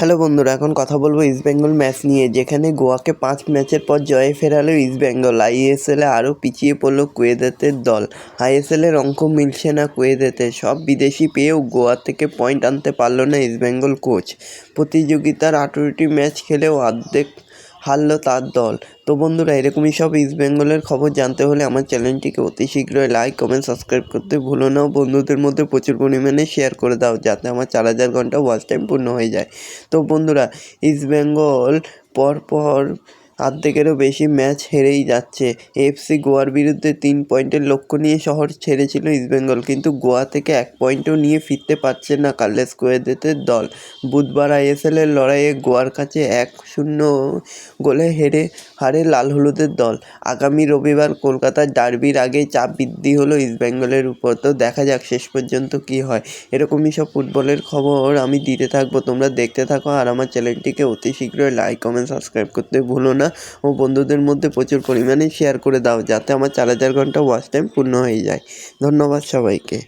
Hello বন্ধুরা, এখন কথা বলবো ইস্টবেঙ্গল ম্যাচ নিয়ে, যেখানে গোয়াকে 5 ম্যাচের পর জয়ে ফেরালো ইস্টবেঙ্গল। আইএসএলে আরও পিছিয়ে পড়লো কুয়েতের দল। আইএসএলের অঙ্ক মিলছে না কুয়েতের, সব বিদেশি পেয়েও গোয়া থেকে পয়েন্ট আনতে পারলো না ইস্টবেঙ্গল কোচ। প্রতিযোগিতার 18টি ম্যাচ খেলেও অর্ধেক হারলো তার দল। তো বন্ধুরা, এরকমই সব ইস্টবেঙ্গলের খবর জানতে হলে আমার চ্যানেলটিকে অতি শীঘ্রই লাইক, কমেন্ট, সাবস্ক্রাইব করতে ভুলো না। বন্ধুদের মধ্যে প্রচুর পরিমাণে শেয়ার করে দাও, যাতে আমার 4000 ঘন্টা ওয়াচ টাইম পূর্ণ হয়ে যায়। তো বন্ধুরা, ইস্টবেঙ্গল পরপর অর্ধেকেরও বেশি ম্যাচ হেরেই যাচ্ছে। এফসি গোয়ার বিরুদ্ধে 3 পয়েন্টের লক্ষ্য নিয়ে শহর ছেড়েছিল ইস্টবেঙ্গল, কিন্তু গোয়া থেকে 1 পয়েন্টও নিয়ে ফিরতে পারছে না কার্লোস কুয়েতের দল। বুধবার আইএসএলের লড়াইয়ে গোয়ার কাছে 1-0 গোলে হারে লাল হলুদের দল। আগামী রবিবার কলকাতার ডার্বির আগেই চাপ বৃদ্ধি হলো ইস্টবেঙ্গলের উপর। তো দেখা যাক শেষ পর্যন্ত কী হয়। এরকমই সব ফুটবলের খবর আমি দিতে থাকবো, তোমরা দেখতে থাকো। আর আমার চ্যানেলটিকে অতি শীঘ্রই লাইক, কমেন্ট, সাবস্ক্রাইব করতে ভুলো না ও বন্ধুদের মধ্যে প্রচুর পরিমাণে শেয়ার করে দাও, যাতে আমার 4000 ঘন্টা ওয়াচ টাইম পূর্ণ হয়ে যায়। ধন্যবাদ সবাইকে।